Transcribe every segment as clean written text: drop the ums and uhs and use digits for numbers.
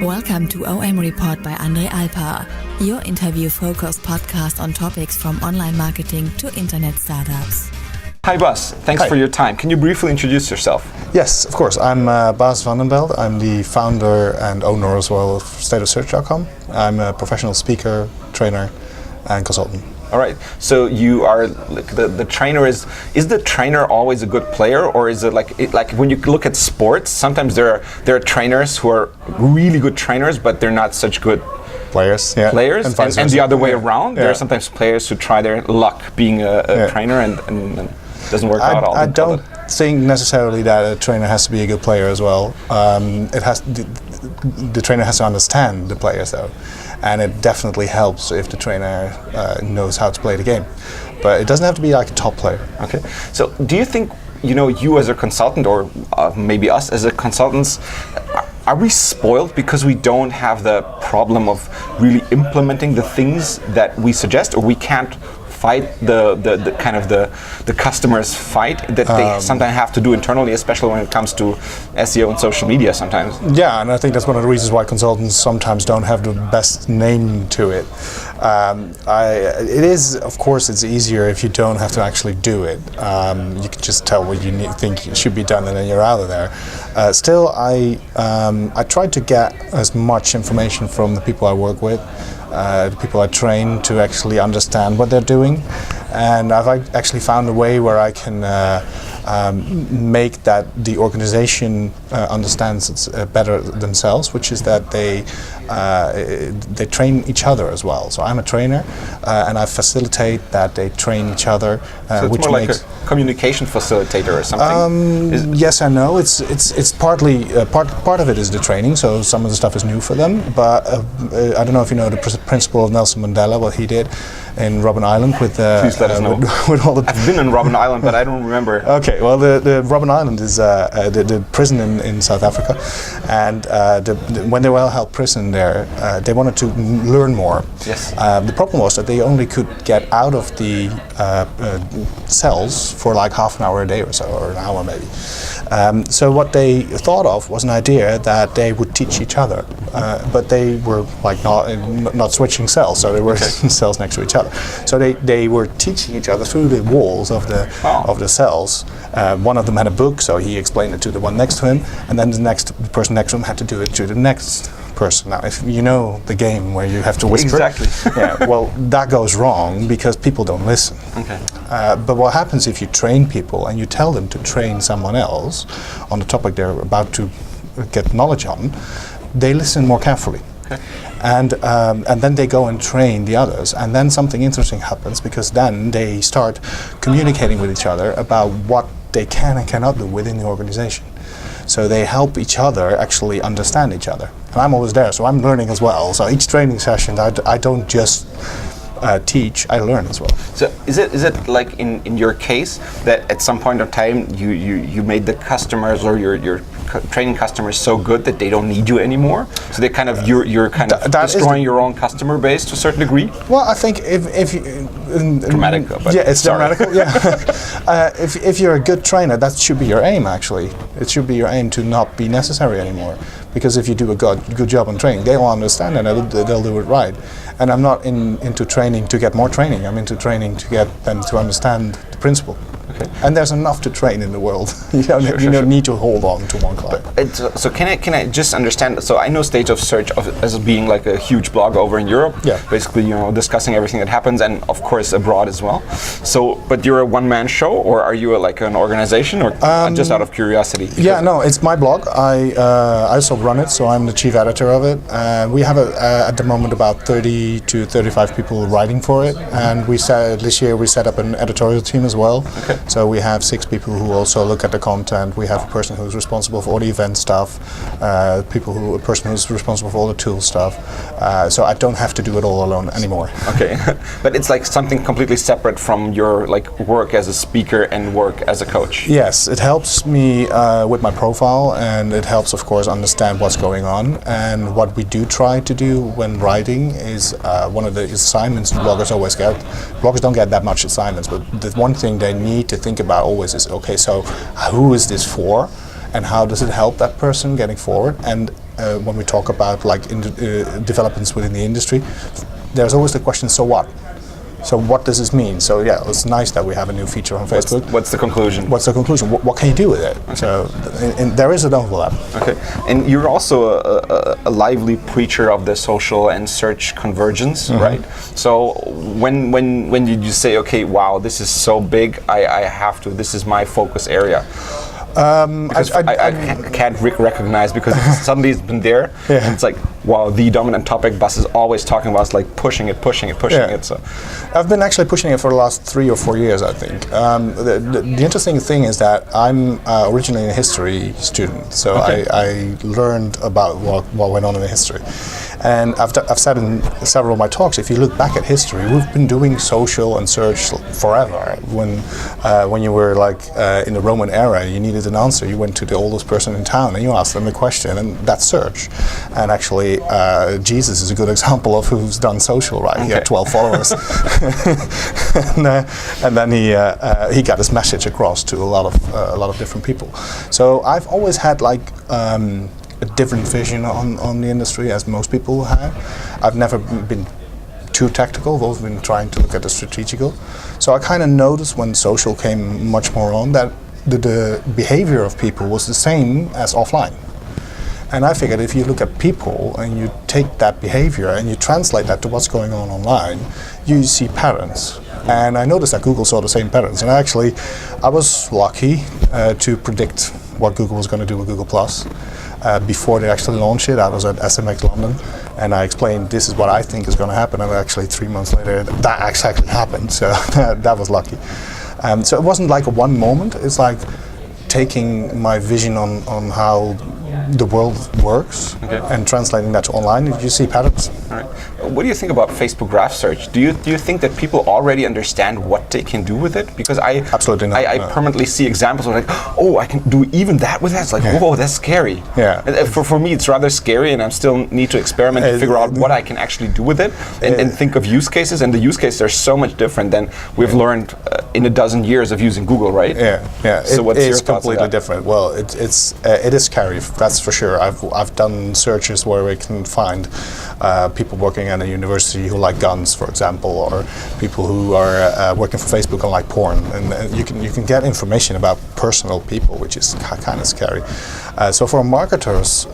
Welcome to OM Report by Alpar, your interview-focused podcast on topics from online marketing to internet startups. Hi Bas, thanks for your time. Can you briefly introduce yourself? Yes, of course. I'm Bas van Beld. I'm the founder and owner as well of stateofsearch.com. I'm a professional speaker, trainer and consultant. All right, so you are the trainer. Is the trainer always a good player, or is it like when you look at sports, sometimes there are trainers who are really good trainers, but they're not such good players, and the other way around. There are sometimes players who try their luck being a trainer and doesn't work out all. I don't think necessarily that a trainer has to be a good player as well. The trainer has to understand the players though, and it definitely helps if the trainer knows how to play the game. But it doesn't have to be like a top player. Okay. So do you think, you as a consultant, or maybe us as a consultants, are we spoiled because we don't have the problem of really implementing the things that we suggest, or we can't fight the customers fight that they sometimes have to do internally, especially when it comes to SEO and social media sometimes? Yeah, and I think that's one of the reasons why consultants sometimes don't have the best name to it. It is, of course, it's easier if you don't have to actually do it. You can just tell what you think should be done, and then you're out of there. Still, I try to get as much information from the people I work with, the people I train, to actually understand what they're doing, and I've actually found a way where I can make that the organization understands it better themselves, which is that they train each other as well. So I'm a trainer, and I facilitate that they train each other. So it's more like a communication facilitator or something. Yes and no. It's partly part of it is the training. So some of the stuff is new for them. But I don't know if you know the principle of Nelson Mandela, what he did in Robben Island with Please let us know. With all the I've been in Robben Island, but I don't remember. Okay, well, the Robben Island is the prison in South Africa, and when they were held prison there, they wanted to learn more. Yes. The problem was that they only could get out of the cells for like half an hour a day or so, or an hour maybe. So what they thought of was an idea that they would teach each other, but they were like not switching cells, so they were cells next to each other. So they were teaching each other through the walls of the cells. One of them had a book, so he explained it to the one next to him, and then the person next to him had to do it to the next person. Now, if you know the game where you have to whisper, exactly. Well, that goes wrong because people don't listen. Okay. But what happens if you train people and you tell them to train someone else on the topic they're about to get knowledge on, they listen more carefully. Okay. And then they go and train the others, and then something interesting happens, because then they start communicating with each other about what they can and cannot do within the organization. So they help each other actually understand each other. And I'm always there, so I'm learning as well. So each training session, I don't just teach, I learn as well. So is it like in your case that at some point in time you made the customers or your training customers so good that they don't need you anymore? So they kind of you're kind of destroying your own customer base to a certain degree? Well, I think if you dramatic, but yeah, it's sorry. dramatical. Yeah, if you're a good trainer, that should be your aim. Actually, it should be your aim to not be necessary anymore. Because if you do a good job on training, they will understand and they'll do it right. And I'm not into training to get more training. I'm into training to get them to understand the principle. Okay. And there's enough to train in the world. You don't need to hold on to one client. So can I just understand? So I know State of Search as being like a huge blog over in Europe. Yeah. Basically, discussing everything that happens, and of course abroad as well. So, but you're a one-man show, or are you like an organization, or just out of curiosity? Yeah, no, it's my blog. I also run it, so I'm the chief editor of it. We have at the moment about 30 to 35 people writing for it, and this year we set up an editorial team as well. Okay. So we have 6 people who also look at the content. We have a person who's responsible for all the event stuff, a person who's responsible for all the tool stuff. So I don't have to do it all alone anymore. Okay, but it's like something completely separate from your work as a speaker and work as a coach. Yes, it helps me with my profile, and it helps, of course, understand what's going on. And what we do try to do when writing is one of the assignments bloggers always get. Bloggers don't get that much assignments, but the one thing they need to think about always is, okay, so who is this for, and how does it help that person getting forward? And when we talk about like developments within the industry, there's always the question, so what? So what does this mean? So yeah, it's nice that we have a new feature on Facebook. What's the conclusion? What's the conclusion? What can you do with it? Okay. So and there is an overlap. Okay, and you're also a lively preacher of the social and search convergence, right? So when did you say, okay, wow, this is so big, I have to, this is my focus area? Because I can't recognize, because suddenly it's been there, and it's like, wow, the dominant topic Bas is always talking about is like pushing it. So I've been actually pushing it for the last 3 or 4 years, I think. The interesting thing is that I'm originally a history student, so I learned about what went on in history. And I've said in several of my talks, if you look back at history, we've been doing social and search forever. When you were like in the Roman era, you needed an answer, you went to the oldest person in town and you asked them a question, and that's search. And actually, Jesus is a good example of who's done social, right? He had 12 followers, and then he got his message across to a lot of different people. So I've always had like a different vision on the industry, as most people have. I've never been too tactical. I've always been trying to look at the strategical. So I kind of noticed when social came much more on that the behavior of people was the same as offline. And I figured if you look at people and you take that behavior and you translate that to what's going on online, you see patterns. And I noticed that Google saw the same patterns. And actually, I was lucky to predict what Google was going to do with Google+. Before they actually launched it, I was at SMX London, and I explained this is what I think is going to happen. And actually, 3 months later, that actually happened. So that was lucky. So it wasn't like a one moment. It's like taking my vision on how the world works and translating that to online. You see patterns. All right. What do you think about Facebook graph search? Do you think that people already understand what they can do with it? Because absolutely not. I permanently see examples of like, oh, I can do even that with that. It's like, whoa, that's scary. Yeah. For me, it's rather scary, and I still need to experiment to figure out what I can actually do with it, and think of use cases. And the use cases are so much different than we've learned in a dozen years of using Google, right? Yeah. So what's your thoughts on completely that? different. Well, it is scary. That's for sure. I've done searches where we can find people working at a university who like guns, for example, or people who are working for Facebook and like porn, and you can get information about personal people, which is kind of scary. So for marketers,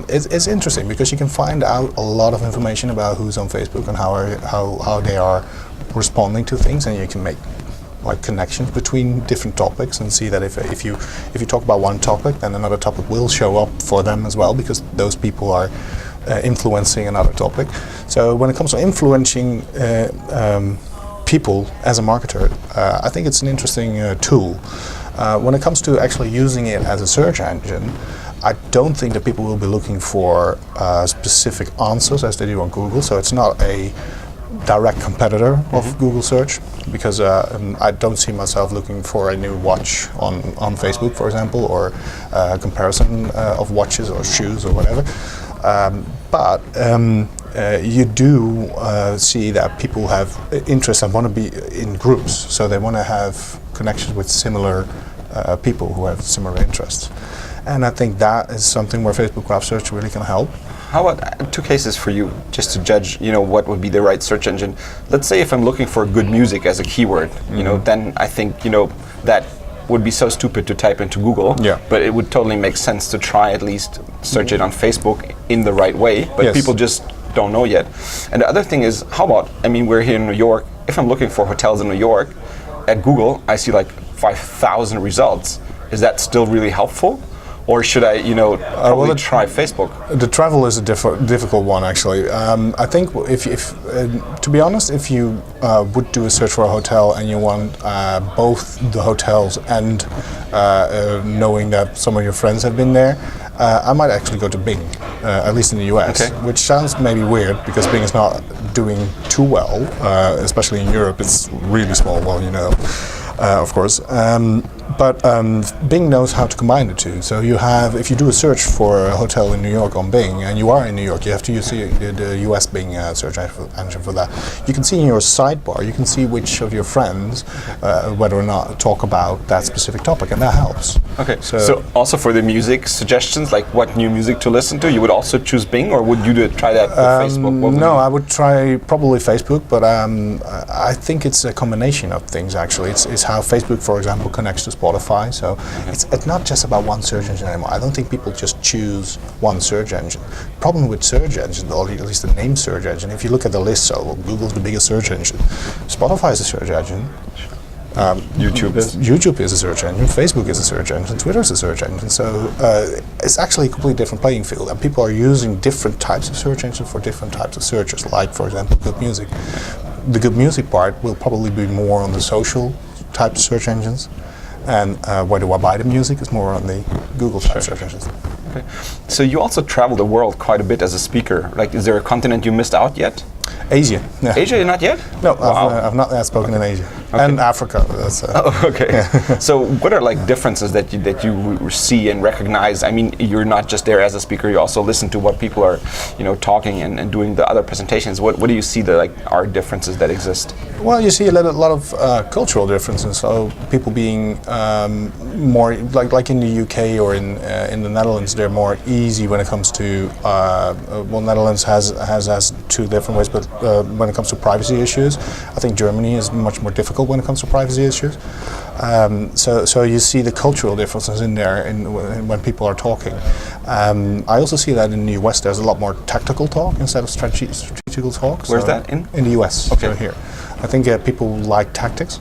it's interesting because you can find out a lot of information about who's on Facebook and how they are responding to things, and you can make like connections between different topics and see that if you talk about one topic, then another topic will show up for them as well, because those people are influencing another topic. So when it comes to influencing people as a marketer, I think it's an interesting tool. When it comes to actually using it as a search engine, I don't think that people will be looking for specific answers as they do on Google. So it's not a direct competitor of Google search, because I don't see myself looking for a new watch on Facebook, for example, or a comparison of watches or shoes or whatever. But you do see that people have interests and want to be in groups, so they want to have connections with similar people who have similar interests. And I think that is something where Facebook Graph Search really can help. How about two cases for you, just to judge, what would be the right search engine? Let's say if I'm looking for good music as a keyword, then I think, that would be so stupid to type into Google. Yeah. But it would totally make sense to try at least search it on Facebook in the right way. But Yes. people just don't know yet. And the other thing is, how about, we're here in New York. If I'm looking for hotels in New York, at Google, I see like 5,000 results. Is that still really helpful? Or should I, probably try Facebook? The travel is a difficult one, actually. I think if to be honest, if you would do a search for a hotel and you want both the hotels and knowing that some of your friends have been there, I might actually go to Bing, at least in the US, Okay. which sounds maybe weird because Bing is not doing too well, especially in Europe. It's really small, of course. But Bing knows how to combine the two. So you have, if you do a search for a hotel in New York on Bing, and you are in New York, you have to use the US Bing search engine for that. You can see in your sidebar, you can see which of your friends, whether or not talk about that specific topic, and that helps. Okay. So also for the music suggestions, like what new music to listen to, you would also choose Bing, or would you try that with Facebook? No, I would try probably Facebook, but I think it's a combination of things. Actually, it's how Facebook, for example, connects to Spotify. So it's not just about one search engine anymore. I don't think people just choose one search engine. Problem with search engine, or at least the name search engine, if you look at the list, so Google's the biggest search engine, Spotify is a search engine. YouTube is a search engine, Facebook is a search engine, Twitter is a search engine. So it's actually a completely different playing field, and people are using different types of search engines for different types of searches. Like, for example, good music. The good music part will probably be more on the social type of search engines, and where do I buy the music is more on the Google type search engines. Okay. So you also travel the world quite a bit as a speaker. Like, is there a continent you missed out yet? Asia. Yeah. Asia, not yet? No, wow. I've not spoken in Asia. Okay. And Africa. That's, okay. Yeah. So what are like differences that you see and recognize? I mean, you're not just there as a speaker, you also listen to what people are, talking and doing the other presentations. What do you see that are differences that exist? Well, you see a lot of cultural differences. So people being more, like in the UK or in the Netherlands, they're more easy when it comes to, Netherlands has two different ways, but when it comes to privacy issues, I think Germany is much more difficult when it comes to privacy issues. So you see the cultural differences in there when people are talking. I also see that in the US there's a lot more tactical talk instead of strategical talk. Where's that in? In the US. Okay. So here. I think people like tactics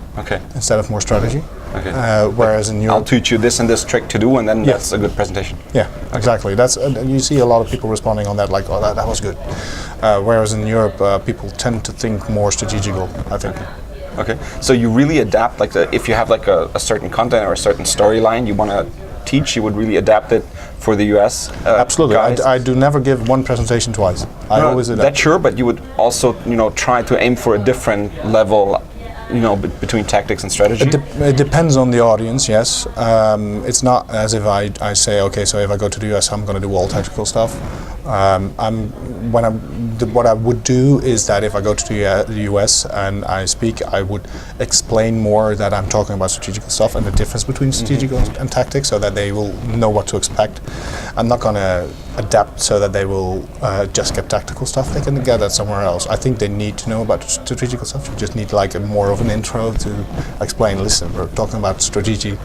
instead of more strategy. Okay. Whereas in Europe, I'll teach you this and this trick to do, and then that's a good presentation. Yeah, exactly. That's you see a lot of people responding on that, like, oh, that was good. Whereas in Europe, people tend to think more strategical, I think. Okay. So you really adapt, like, if you have like a certain content or a certain storyline you want to teach, you would really adapt it for the US. Absolutely. I do never give one presentation twice. I always adapt. That's sure, but you would also, try to aim for a different level, between tactics and strategy? It depends on the audience, yes. It's not as if I say, okay, so if I go to the US, I'm going to do all tactical stuff. What I would do is that if I go to the US and I speak, I would explain more that I'm talking about strategical stuff and the difference between strategical and tactics, so that they will know what to expect. I'm not going to adapt so that they will just get tactical stuff. They can get that somewhere else. I think they need to know about strategical stuff. You just need like more of an intro to explain, listen, we're talking about strategic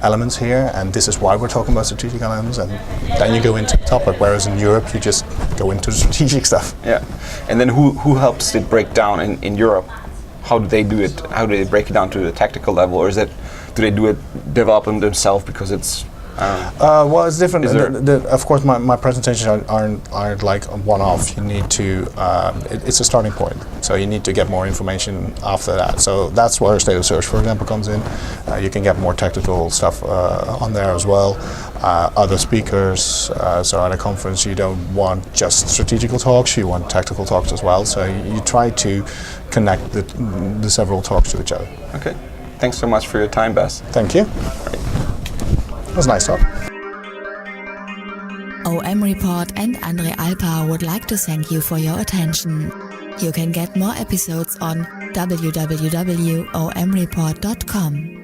elements here, and this is why we're talking about strategic elements, and then you go into the topic, whereas in Europe you just go into the strategic stuff. Yeah. And then who helps it break down in Europe? How do they do it? How do they break it down to the tactical level, or do they develop them themselves because it's well, it's different. Of course, my presentations aren't like a one-off. You need to. It's a starting point, so you need to get more information after that. So that's where State of Search, for example, comes in. You can get more tactical stuff on there as well. Other speakers. So at a conference, you don't want just strategical talks. You want tactical talks as well. So you try to connect the several talks to each other. Okay. Thanks so much for your time, Bas. Thank you. It was nice talk. OMReport and Andre Alpar would like to thank you for your attention. You can get more episodes on www.OMReport.com.